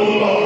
Allah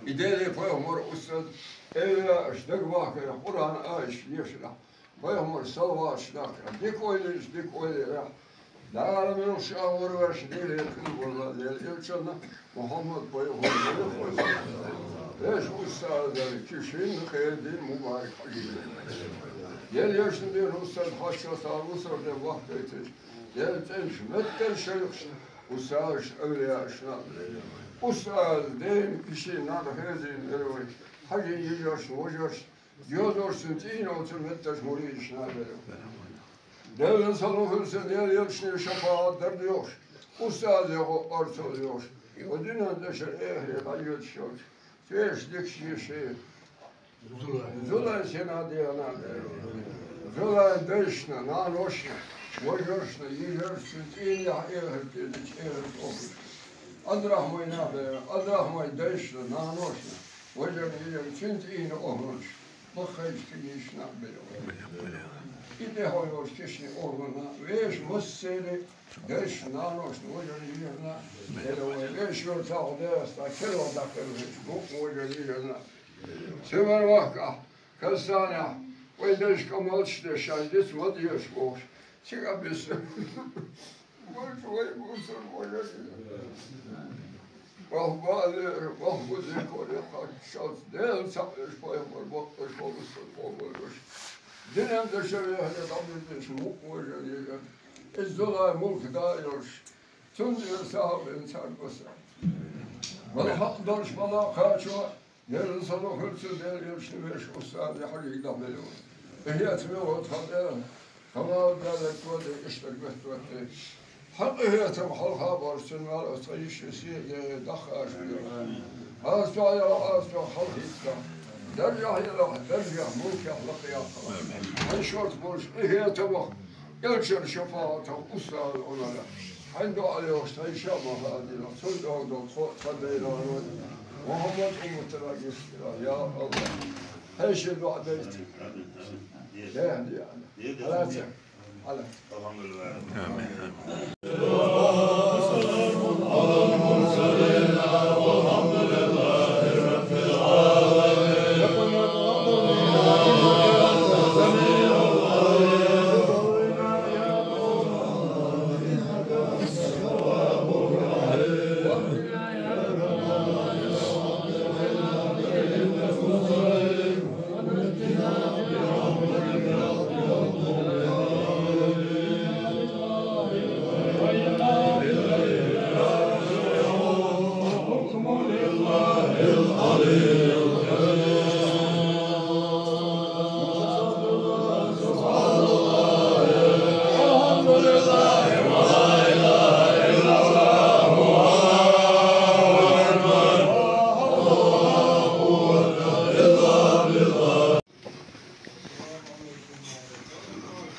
İdele peygamber usul evla işler vakıya Kur'an ayş yeşila peygamber sallallahu dik oylar la men şavur ve şdile kul vallahi elçana Muhammed peygamber eş usul kişinin haydi mübarek gel yaşında usul haşa sağlısı ve vakti gel tenşmetten şeyh usul evliya şna usul den kişi nadı hedin eroy hacı yiyorsun hocarsın diyorsun tin oturmettaş muri işna devlen sallallahu aleyhi şefaat derdiyor usul yok ortoluyor o dünyada ehli hayat şok teşlik şey Zula sena diyana Zula deşna nanoşna hocarsın yiyorsun tin ya ehli okur Adrahmay nabe, adrahmay deşle, nanoşle. Hoca diyor, çünkü olmuş. Bu hayıştı işine böyle. İde hoş kişi oğluna, veş musseli, deş nanoşle. Hoca diyor, veş yurtağı dersta, kelo dakırmış. Bu hoca diyor, sever vakka, kastana, ve deş kamalçlı, şaydis madiyos boş. Çıkabilirsin. Vahbu zekore şans değil sapmış payamar bakmış olursun olmuş. Dinem de şöyle adamız mukmuyor diye. İzdolay mulk daiyor. Tüm diyor sahabin sarkosa. Bana hak danışmalar kaçıyor. Yarın sana hırsız değil yaşlı beş ustad hakikaten böyle. Ehliyetimi ortada. Kamal galet kodu işler götürdü. حقيقة حلقة برسنا الصيش شيء دخل أسوأ يا أسوأ حلقة درجة إلى درجة ممكن حلقة هاي شرط برش هي تبغى يلشر شفاعة أسرة الأولى عنده عليه شيء ما هذه صدق هذا صدق محمد متلاقي يا الله هاي شيء بعد يا هلا على الحمد لله Hayır.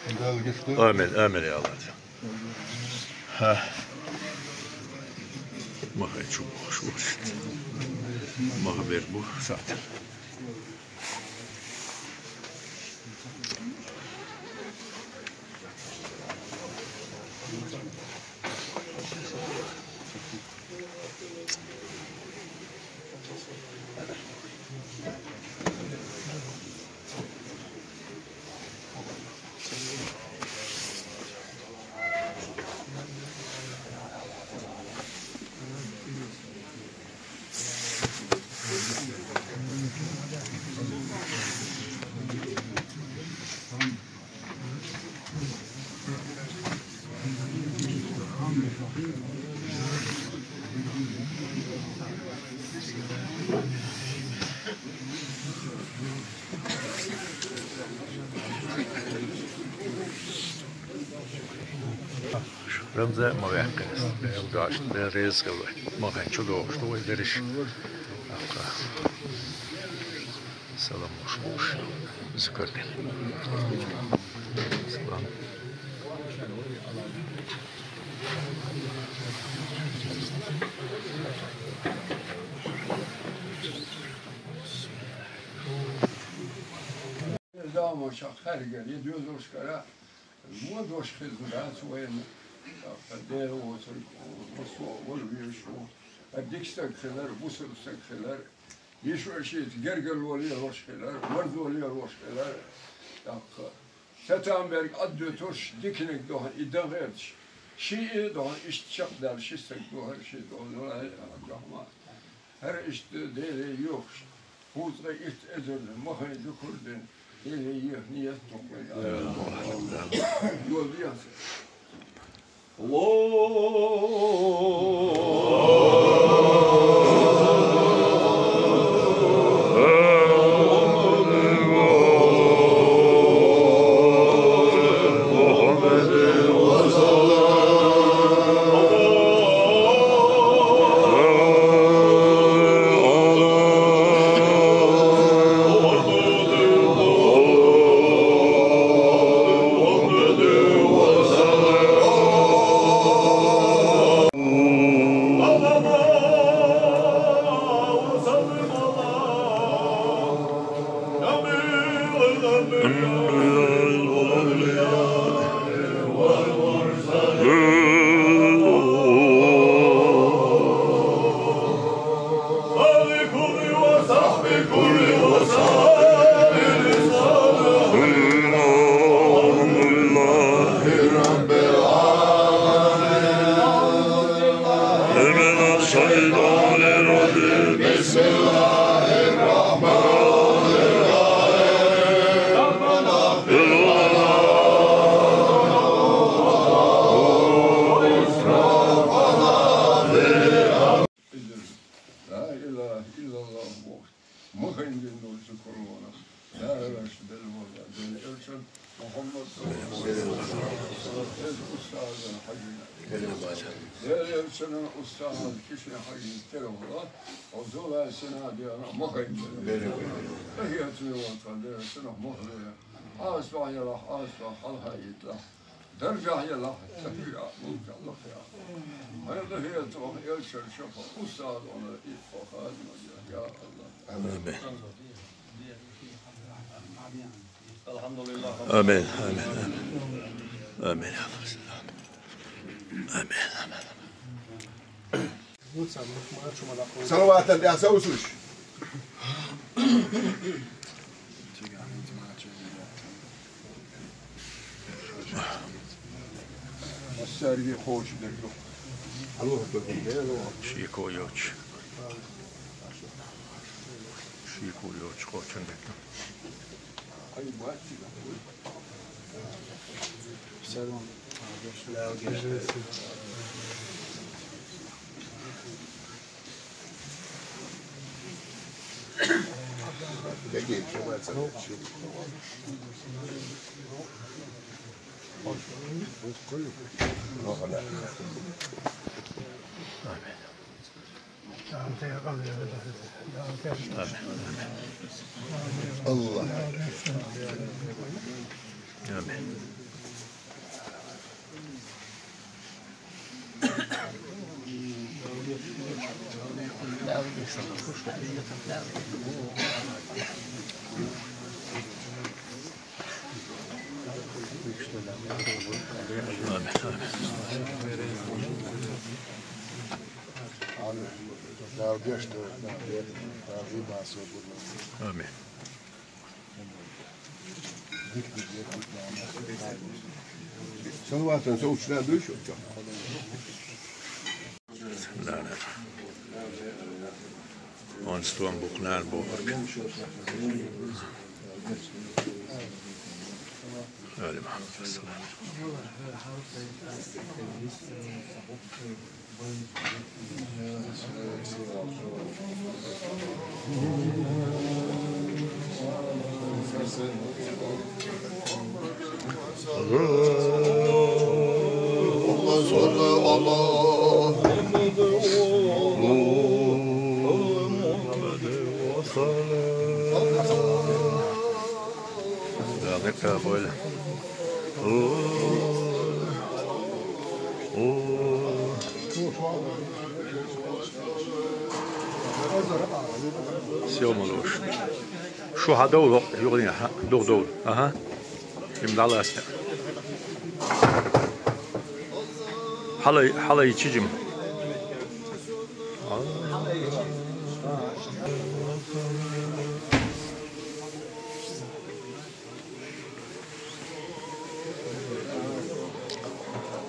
Amin, amin ya Allah. Ha. Maha çok hoş olsun. Maha ver bu zaten. Ramza mavekkas, elgást, de részgöve, magáncsa dolgostó, hogy is akkor szalamos hús, zökörni. Szalam. Damo şakher gidiyor doşkara, bu doşkızlar soğuyun. Der olsun, dikstoklar, busuklar, yeşil gergel oluyor hoşgeler, merd oluyor hoşgeler. Setamberg adlı toş diknek doğan iddiaç. Şii doğan işçak der, şistek doğan şey doğan. Her işte deli yok. Huzda iht ezildi, mahaydı kurdun. Deli yok, niyet toplayın. Yol diyasın. Senin ustahın kişine hayırlı telefonu, o zola sena diyana mahayım. Ehiyatını vatandaşı sena mahaya. Asla yalah, asla halha yitlah. Dergah yalah, tehiyya, mulkallah ya. Hayırlı hiyatı o elçer şafa, ustah ona ifakad ya Allah. Amin. Elhamdülillah. Amin. Amin. Amin. Amin. Amin. صلوات اللي أسوسوش الساري خوش درجو Şiko yoç. Şiko yoç koçun bekle. Ay bu açtı. Selam. دقيق شو ما تسوي شو الله. الله Amin. آمين. صلوات نسوي شنو دوشو لا لا Onstuan buknään borg. Öyle mi? Lekker böyle. سيوملوش شو هدول يغني دول اها يمد الله يستر حلا يتشجم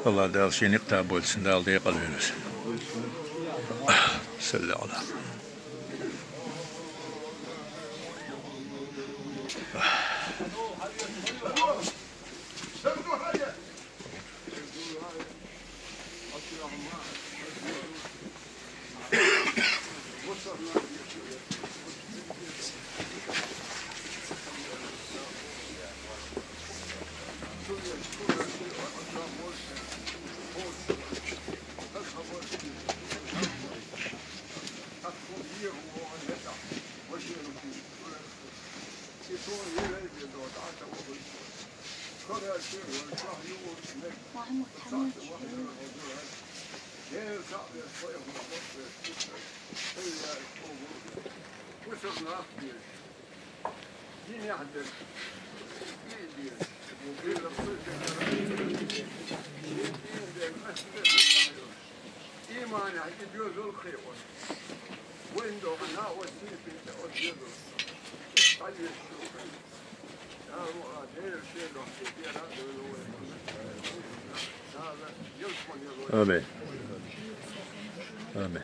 والله دال شي نقطع بولسن دال ديق الهنس سل على آمين آمين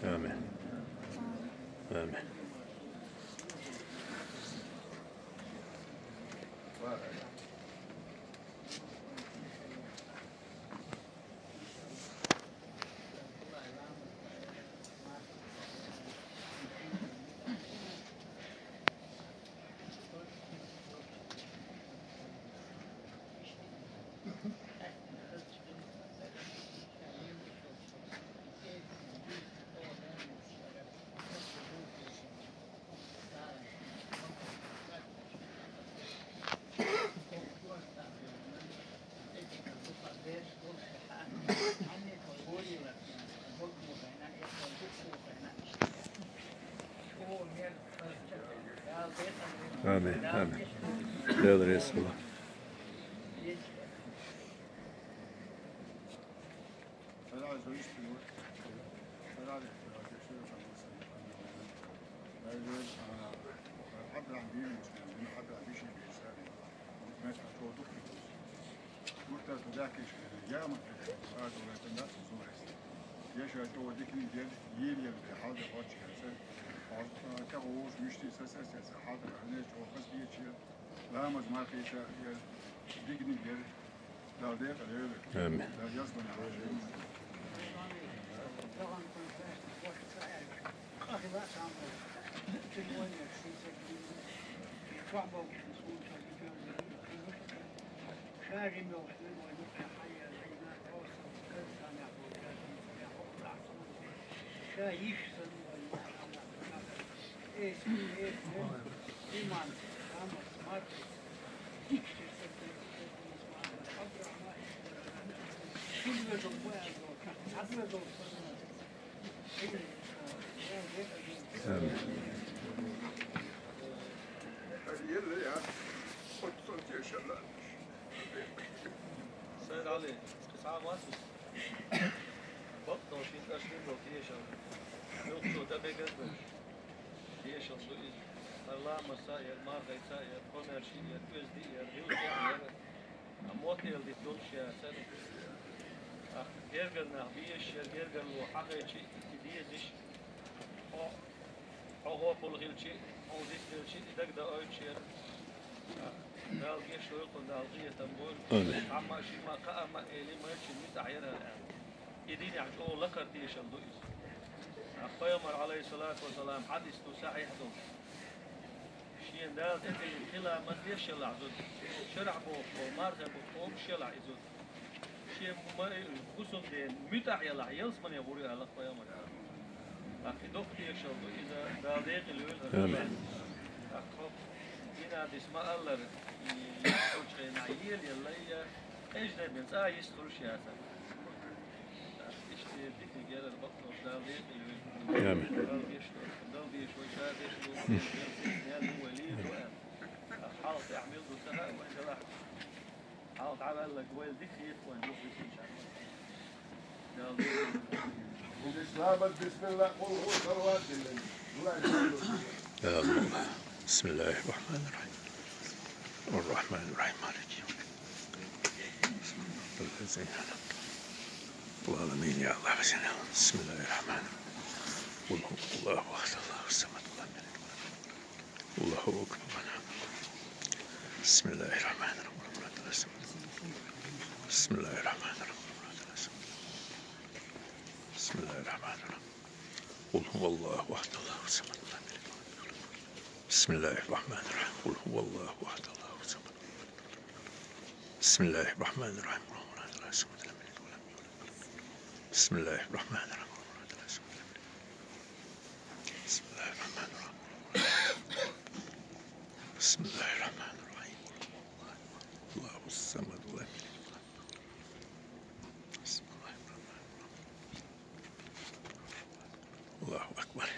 آمين آمين آمين آمين يقدر يسوع سيد علي 9 مؤسس بطل وشين تشريب روتيشن يوكسو تبقى تيشن دوئز الله مسائر مارغي سائر كوميرشير كوزدير هيوزدير أموتيل دي دولشيا سنة جرجل نعبيش جرجل وحقيقي تديزش هو بولغيلشي أو ديسلشي دقدا أوتشير دالجي شوي قل دالجي تنبول عما شي ما قام إلي ما يشي متعيرها الآن يديني عشو لكر تيشن دوئز أخيمر عليه الصلاة والسلام حديث صحيح دو شين دال تكلم خلا ما تيش العزود شرع بو مارغ بو شلع عزود شين ما غسل دين متعي لا يلس من يبوري على خيمر لكن دكتي يشل دو إذا دال ديق اليول أخف هنا بسم الله يوجه نعيل يلا إيش ده بنسا يستر شياسة إشتي ديك جال البطن دال ديق اليول دال بيشتر دال بيشوي شاد يشتر يال وليد وقال حاط يعمل له سهل وإنجلاح حاط عمل لك ويل ديك يتوان يوفي دال الإسلام بسم الله قل هو صلوات يا الله بسم الله الرحمن الرحيم الرحمن الرحيم مالك يوم الذين العالمين يا الله بسم الله الرحمن الرحيم قل هو الله احد الله الصمد لم يلد ولم يولد الله اكبر بسم الله الرحمن الرحيم بسم الله الرحمن الرحيم بسم الله الرحمن الرحيم قل هو الله احد الله الصمد لم يلد بسم الله الرحمن الرحيم قل هو الله احد الله الصمد بسم الله الرحمن الرحيم بسم الله الرحمن الرحيم بسم الله الرحمن الرحيم بسم الله الرحمن الرحيم الله الصمد لم يلد بسم الله الرحمن الرحيم الله أكبر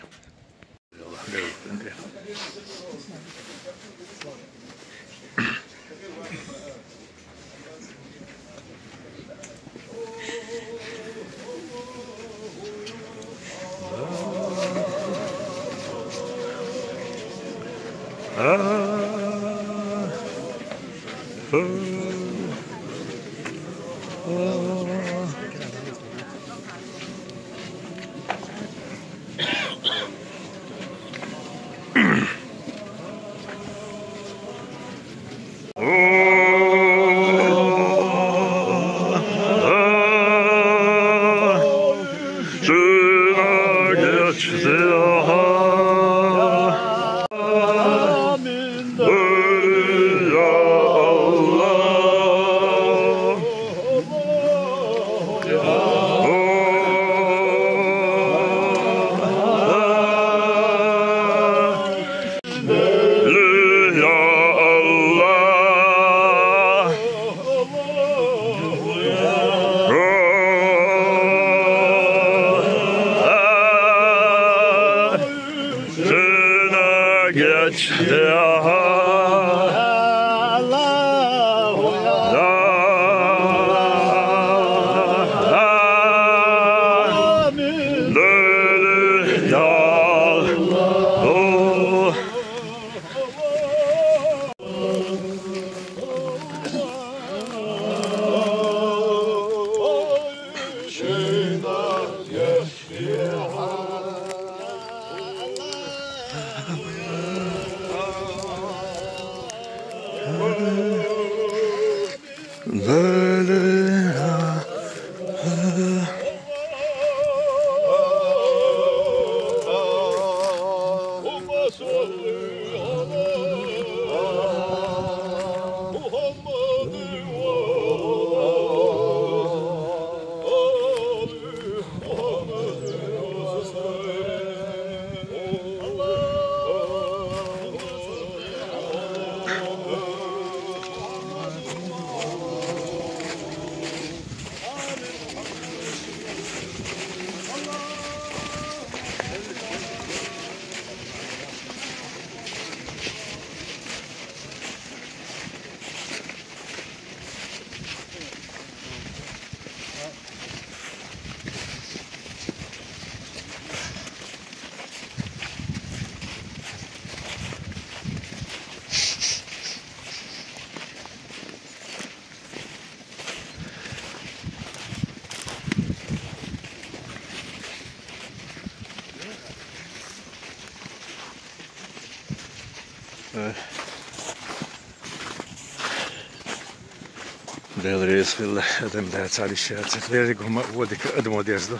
Del reisfil edem där ali scherzt värig om ودك ادمو ديزدو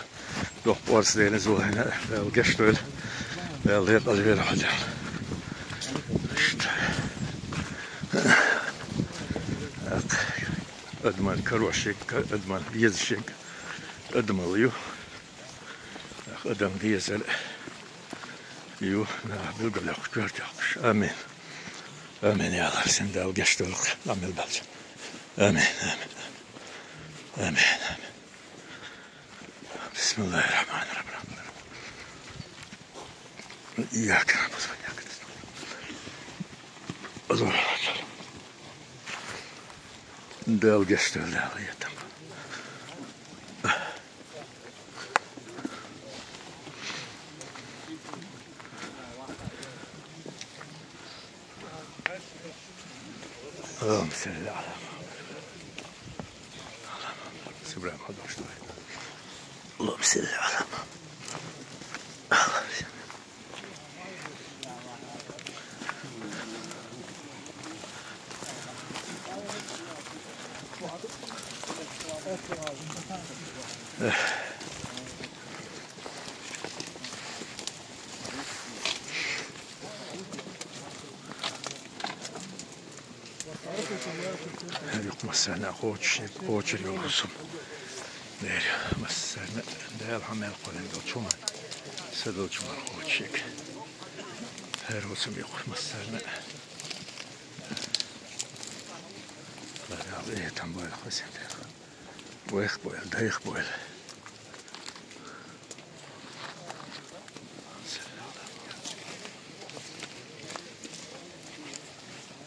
دو بورس دينز وهنا القشتول del det allir ver hal ادمان كروشيك ادمان يزشيك ادماليو ادم ديزل يو نا بالقبل كرت امين امين يا الله سند القشتول عمل بالج آمين آمين آمين آمين بسم الله الرحمن الرحيم إياك نعبد وإياك نستعين أزور الرجل دال قشت الدالية اللهم صل على إبراهيم هذا وش تبغى؟ اللهم صل على هذيك مسنا خوتش اليوم دير مسنا دير حمل قلنا دوتشوما سدوتشوما خوتشيك هروسم يقول مسنا لا يا تنبول خسن ويخبول ده يخبول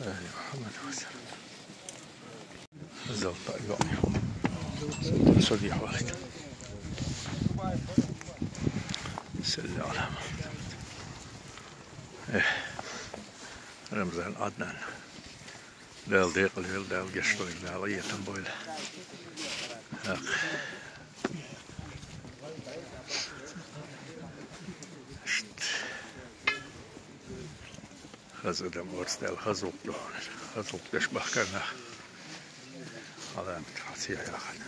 محمد وسلم زلطة يوم صديق والد سل على رمضان عدنان دال ديق الهيل دال قشطوي دال ايه تنبويل خزق دم ورس دال خزوق دون خزوق دشبه كرنا علامة حسيح يا أخي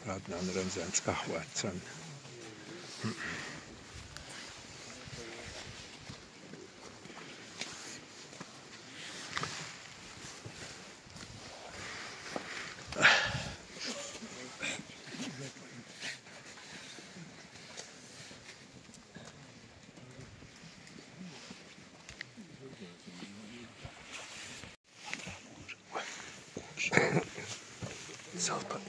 عدنا رمزان قهوة سن زلطة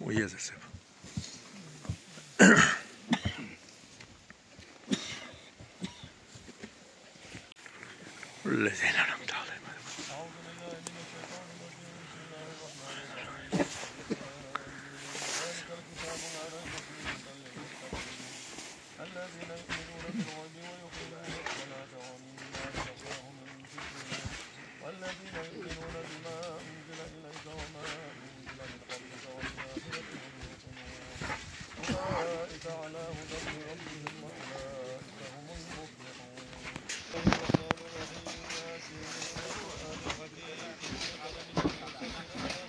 ويزسب الذين أنعمت عليهم الذين يؤمنون بالغيب ويقيمون الصلاة ومما رزقناهم ينفقون والذين يؤمنون بما أنزل إليك وما أنزل من قبلك والآخرة هم يوقنون أولئك على هدى من ربهم وأولئك هم المفلحون. الرحمن الرحيم ياسين والقرآن الحكيم إنك لمن المرسلين على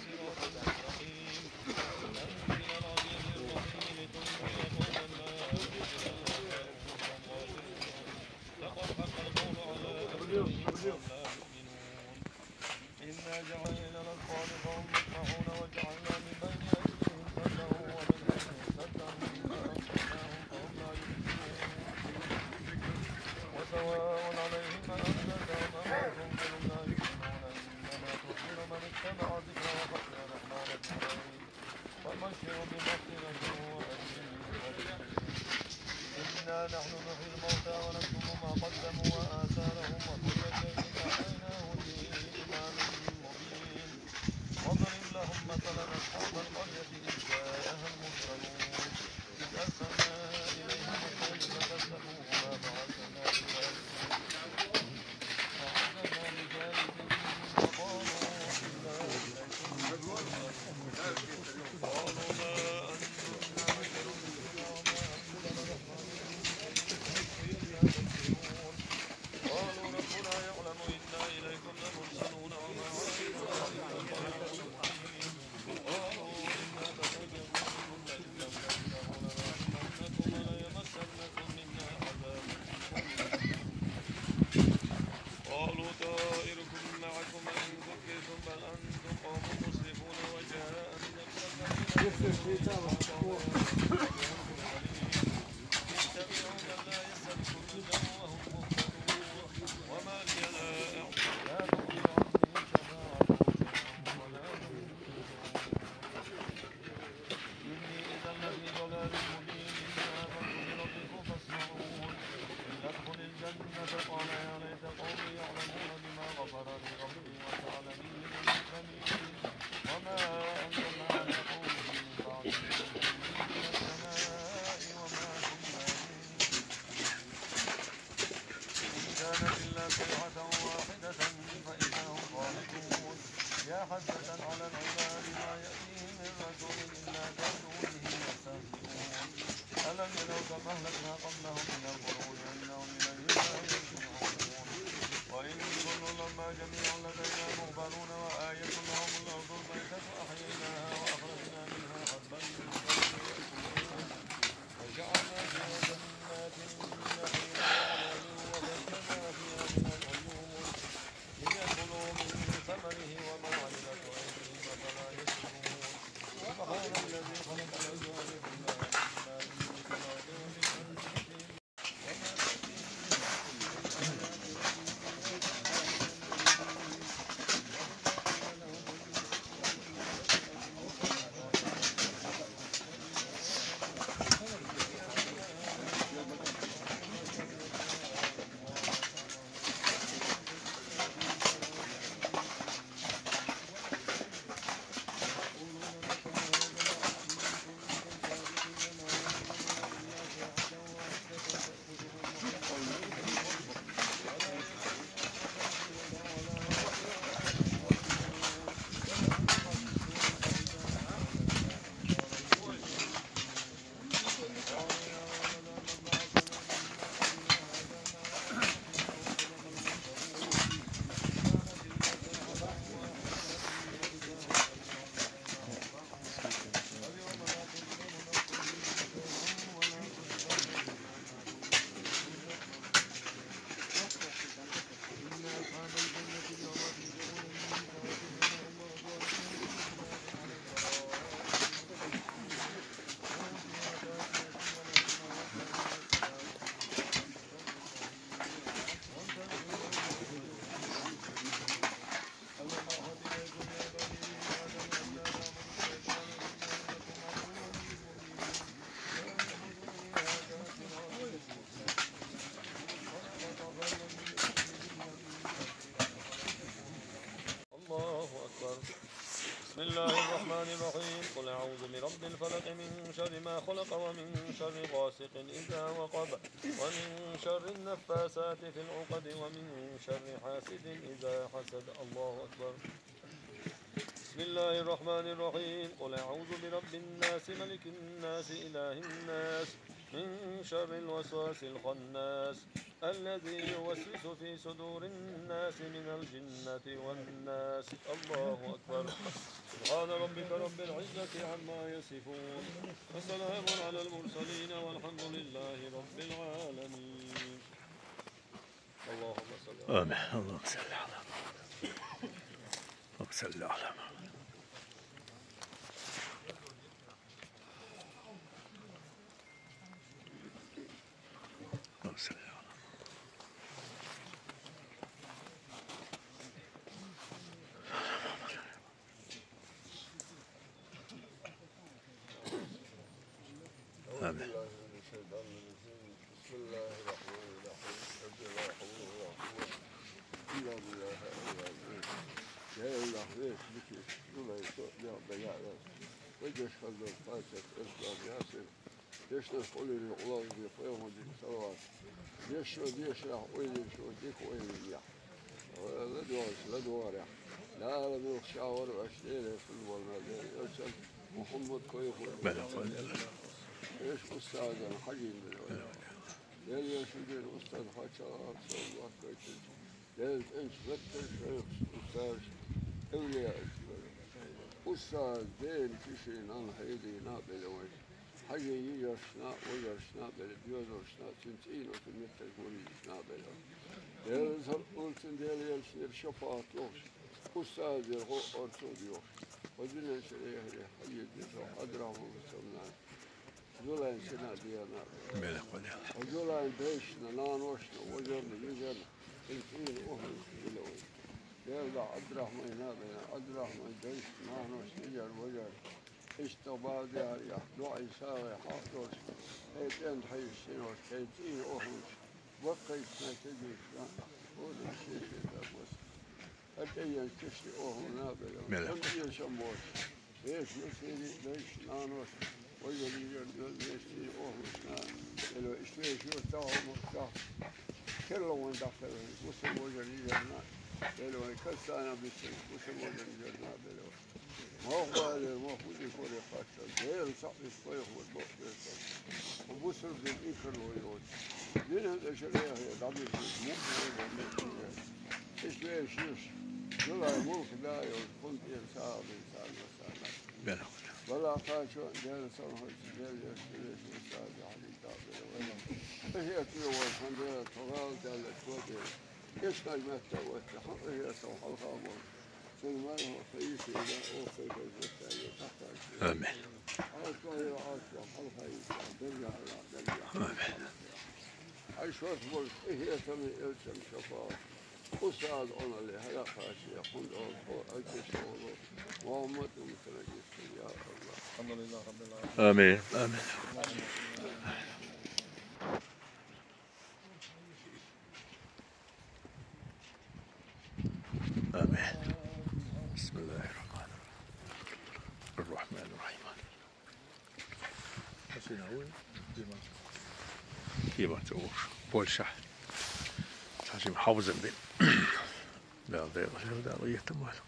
صراط مستقيم تنزيل العزيز الرحيم لتنذر قوما ما لقد حق القول على أكثرهم وهم لا يؤمنون. إنا جعلنا الأطفال قوم يسمعون وجعلنا من بين أيديهم سدا ومن خلفهم سدا فأغشيناهم فهم لا يبصرون. وسواء عليهم أأنذرتهم أم لم تنذرهم لا يؤمنون إنما تنذر من اتبع الذكر وخشي الرحمن بالغيب فبشره بمغفرة وأجر كريم. إنا نحن نحيي الموتى ونكتب ما قدموا وآثارهم وكل شيء أحصيناه في إمام مبين. واضرب لهم مثلا أصحاب القرية إذ جاءها المرسلون إذ أرسلنا إليهم الطير فكذبوهما فعززنا بثالث فقالوا إنا إليكم مرسلون. قالوا ما أنتم إلا بشر مثلنا وما أنزل الرحمن قالوا ربنا يعلم إنا إليكم لمرسلون وما علينا إلا البلاغ المبين. قالوا إنا تطيرون بكم لئن لم تنتهوا لنرجمنكم وليمسنكم منا عذاب قالوا طائركم معكم إن ذكرتم بل أنتم قوم مسرفون وجاء من الذين الله الرحمن الرحيم قل أعوذ برب الفلق من شر ما خلق ومن شر غاسق إذا وقب ومن شر النفاثات في العقد ومن شر حاسد إذا حسد. الله أكبر. بسم الله الرحمن الرحيم قل أعوذ برب الناس ملك الناس إله الناس من شر الوسواس الخناس الذي يوسوس في صدور الناس من الجنة والناس. الله أكبر. سبحان ربك رب العزة عما يصفون وسلام على المرسلين والحمد لله رب العالمين. اللهم صل على آمين. اللهم صل على محمد. اللهم صل على محمد. اللهم صل على آمين. بسم الله الرحمن الرحيم. لا حول ولا قوة إلا بالله العظيم. يا الله ليش بكي ولا يا بياع وجه خلد الفاتح إسلام ياسر ليش نقول لي الله بيقيم ودي سواد ليش راح وين شو ديك وين يا لا دوار لا شاور واشياء في المولد يرسل محمد كويس ايش استاذ الحجين يا شديد الاستاذ حشرات الله كويس يا انش بكر شيخ استاذ اولياء استاذ دين كشين عن هيدي نابل وين حاجه يجرشنا ويجرشنا بالبيوزرشنا تنتين وتمثل كوريشنا بلا يا قلت ديال يشير شفاعة لوش استاذ يرغو ارثوذكس ودنا شريه حي ديال ادراهم سمنا زولان سنا ديالنا وزولان بيشنا نانوشنا وجرنا يجرنا تنتين وهم بلوي يا عبد الرحمن نابنا عبد الرحمن بيش نانوش يجر وجر اشتباه يا دعي ساوي حاطوش هيتين حي السنوش هيتين أهوش وقيت ما تديش هذا الشيء ده بس أتيان كشي أهو نابل كم يشموش إيش يصيري ليش نانوش ويجي يجرد يصير أهوش نابل إيش شو تاو مفتاح كله من داخل وسم وجر يجرنا بلو كسانا بيسن وسم وجر يجرنا بلو ما هو يكون يقاتل غير صعب الصيف والبحر وبصر بالإكل واليود دين الأشرية هي دعمي في المؤمن إيش جل الملك لا يكون إنسان وسانا ولا خاشوا دين صنع دين يشتري إنسان علي دابل هي تلوى الحمد طغال دال التودي إيش كلمة والتحق هي سوح الخامر سلمان وخيس إلى أوفي بالفتاة تحت آمين. عاصر الخيس درجة عشوة ملك هي تمي إلتم شفاء أستاذ أنا اللي هلا خاشي يقول أكشوه محمد ومتنجس يا الله. الحمد لله رب العالمين. آمين. آمين. آمين. بسم الله الرحمن الرحيم. Hier Polscha. Als je hem houdt ben. Wel daar ligt hem wel.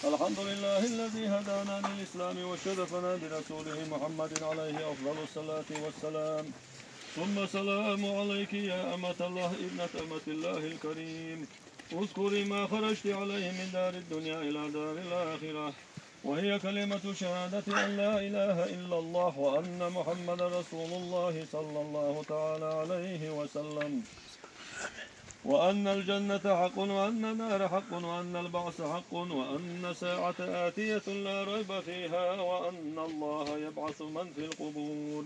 الحمد لله الذي هدانا للإسلام وشرفنا برسوله محمد عليه أفضل الصلاة والسلام. ثم سلام عليك يا أمة الله ابنة أمة الله الكريم. اذكري ما خرجت عليه من دار الدنيا إلى دار الآخرة، وهي كلمة شهادة أن لا إله إلا الله وأن محمد رسول الله صلى الله تعالى عليه وسلم، وأن الجنة حق وأن النار حق وأن البعث حق وأن الساعة آتية لا ريب فيها وأن الله يبعث من في القبور.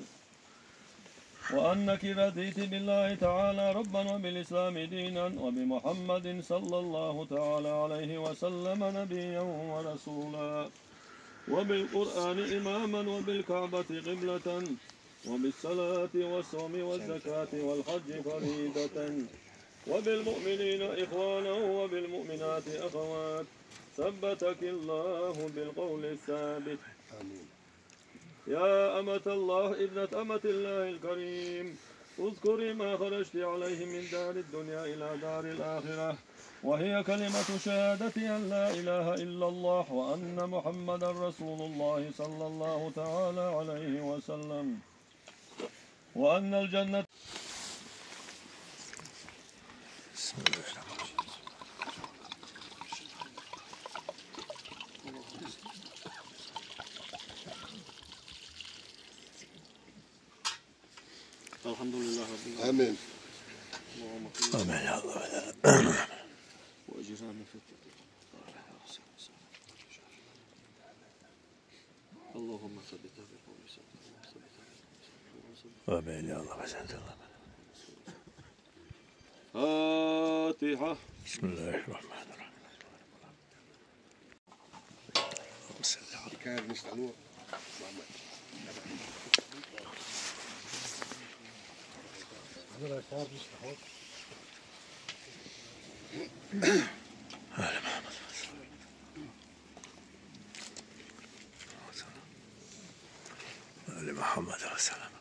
وأنك رضيت بالله تعالى ربا وبالإسلام دينا وبمحمد صلى الله تعالى عليه وسلم نبيا ورسولا وبالقرآن إماما وبالكعبة قبلة وبالصلاة والصوم والزكاة والحج فريضة وبالمؤمنين إخوانا وبالمؤمنات أخوات ثبتك الله بالقول الثابت. يا أمة الله ابنة أمة الله الكريم اذكري ما خرجت عليه من دار الدنيا إلى دار الآخرة، وهي كلمة شهادة أن لا إله إلا الله وأن محمدا رسول الله صلى الله تعالى عليه وسلم، وأن الجنة. بسم الله الرحمن الرحيم. الحمد لله رب العالمين. آمين. آمين يا الله. وأجرنا من فتنة اللهم ثبتها بالقول آمين يا الله. فاتحة. بسم الله الرحمن الرحيم. كان نسألوه آل محمد وسلم.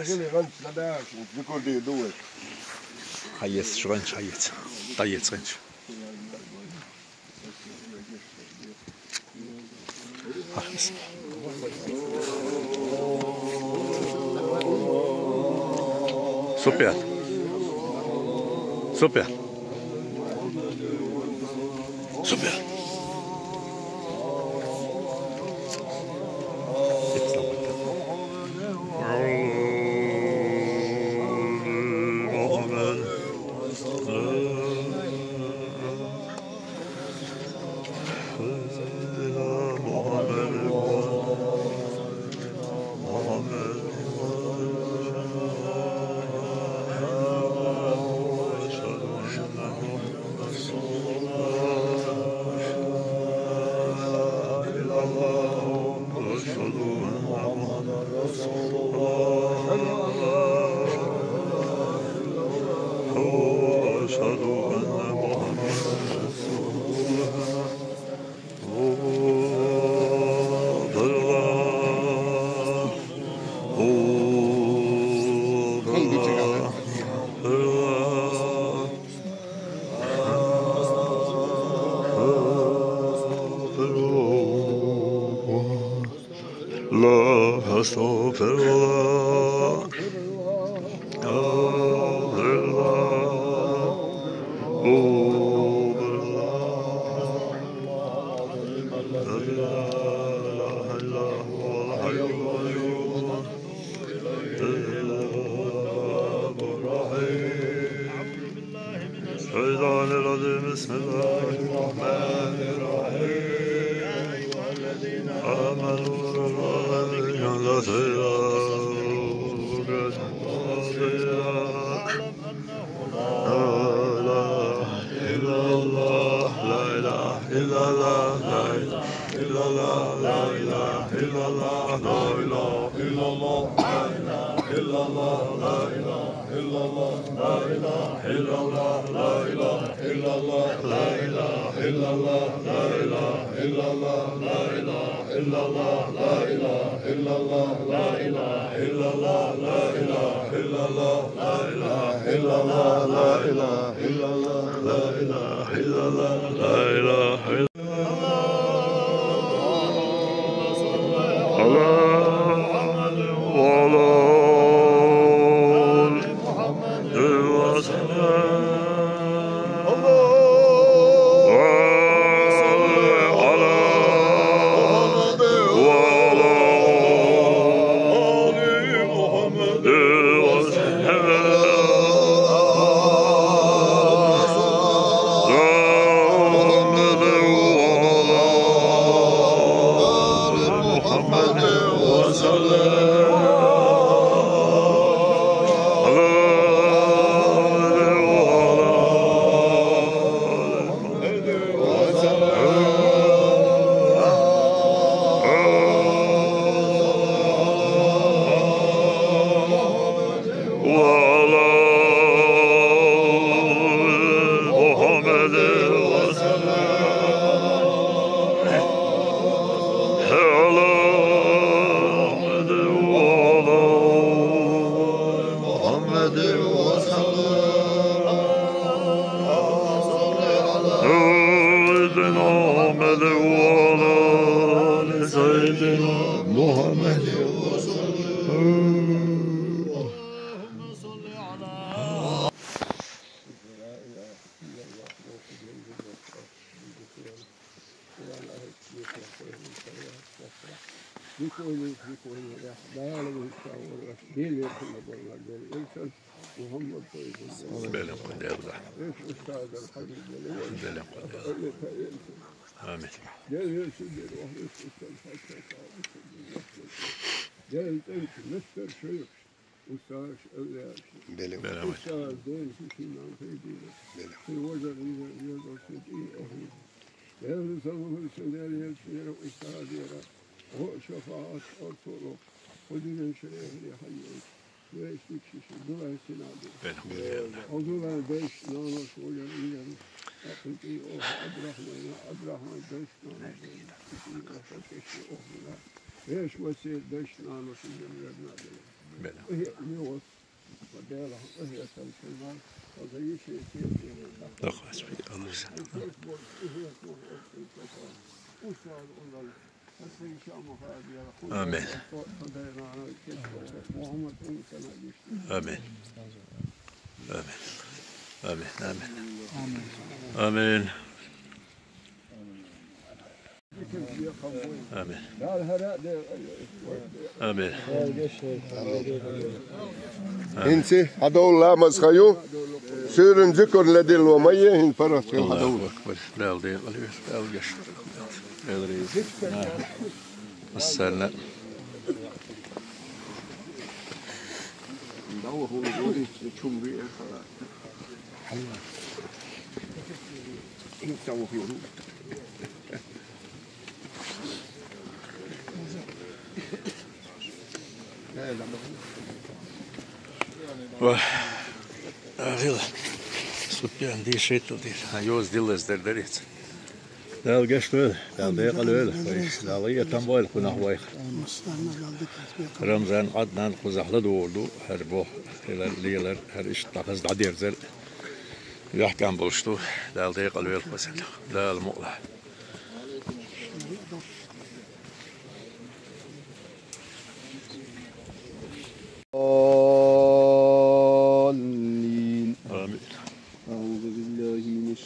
اللي غنت لداك بكل دي دول حيت شغنش حيت طيت شغنش Super. Super. Super. بسم الله الرحمن الرحيم. آمنوا وعلى آل محمد وسلم. محمد وعلى آل سيدنا محمد شفاعة أرسله ودين شريف لحيوك ويشتك شيء دولار سنادي ودولار بيش نانو شوية إيجان أقلتي أوه أدرحمن بيش نانو شوية أوه بيش وسيد بيش نانو شوية نادي وهي نيوس وديلا وهي سلسلمان وزي شيء لا خلاص في الله سلام آمين آمين آمين آمين آمين آمين انت هدول لا مسخيو سيرن ذكر لدي الومية هن فرس الله أكبر لا الدين لا الجشر لا الريز السلام Suppian die shit och han görs dilles där dit. Där gästöd, där det قالوا där ليه تنبول كنا هواي. رمضان عدنا نقزح لدو هربو إلى الليلة هرش تقصد عدير زل. يحكي عن بلشتو ده ده قالوا بس ده المقلع.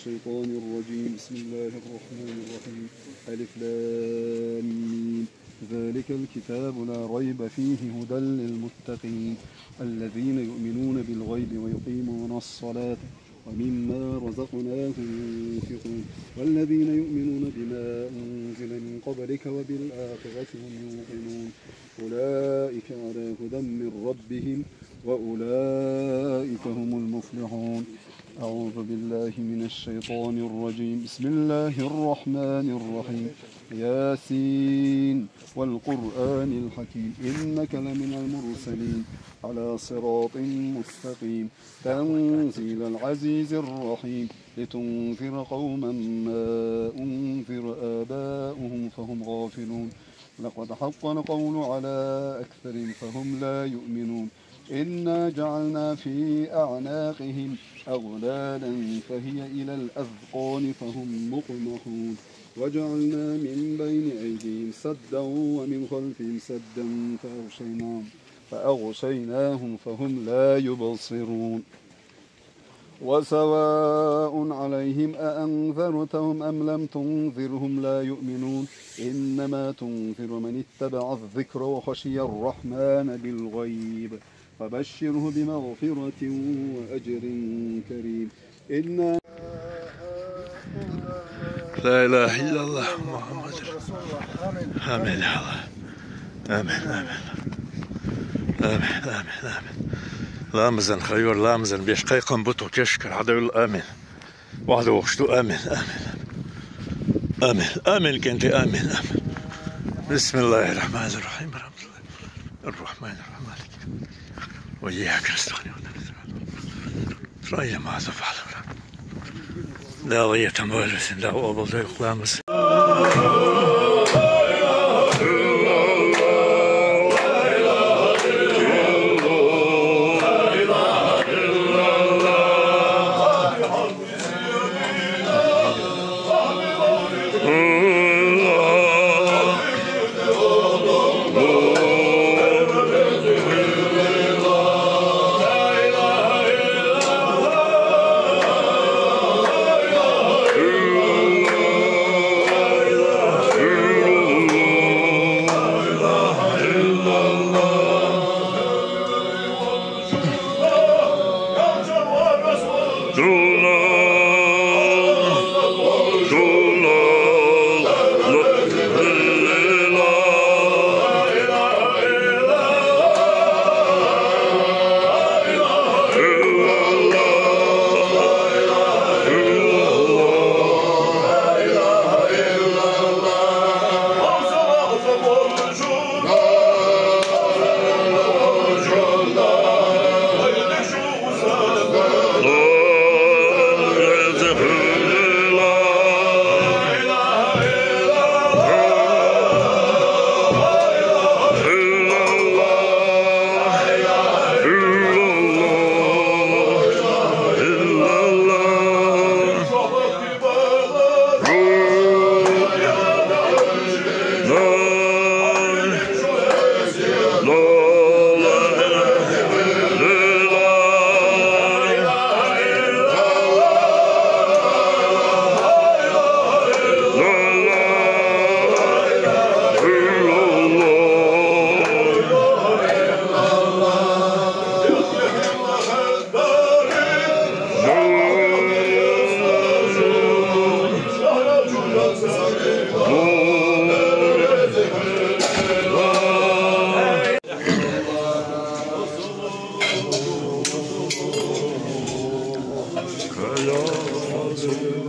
الشيطان الرجيم بسم الله الرحمن الرحيم ألف لام ميم ذلك الكتاب لا ريب فيه هدى للمتقين الذين يؤمنون بالغيب ويقيمون الصلاة ومما رزقناهم ينفقون والذين يؤمنون بما أنزل من قبلك وبالآخرة هم يوقنون أولئك على هدى من ربهم وأولئك هم المفلحون أعوذ بالله من الشيطان الرجيم بسم الله الرحمن الرحيم ياسين والقرآن الحكيم إنك لمن المرسلين على صراط مستقيم تنزيل العزيز الرحيم لتنذر قوما ما أنذر آباؤهم فهم غافلون لقد حق القول على أكثر فهم لا يؤمنون إنا جعلنا في أعناقهم أغلالا فهي إلى الأذقان فهم مقمحون وجعلنا من بين أيديهم سدا ومن خلفهم سدا فأغشيناهم فهم لا يبصرون وسواء عليهم أأنذرتهم أم لم تنذرهم لا يؤمنون إنما تنذر من اتبع الذكر وخشي الرحمن بالغيب فبشره بمغفرة وأجر كريم إنا لا إله إلا الله محمد رسول الله آمين يا الله آمين آمين آمين آمين آمين لامزن خيور لامزن بيش قيقن بطو كشكر عدو آمين وحده وشتو آمين آمين آمين آمين كنت آمين آمين بسم الله الرحمن الرحيم الرحمن الرحيم وإياك نستغني رأي ما تفعل لا ضية مولس لا أبو ضيق لامس الصلاة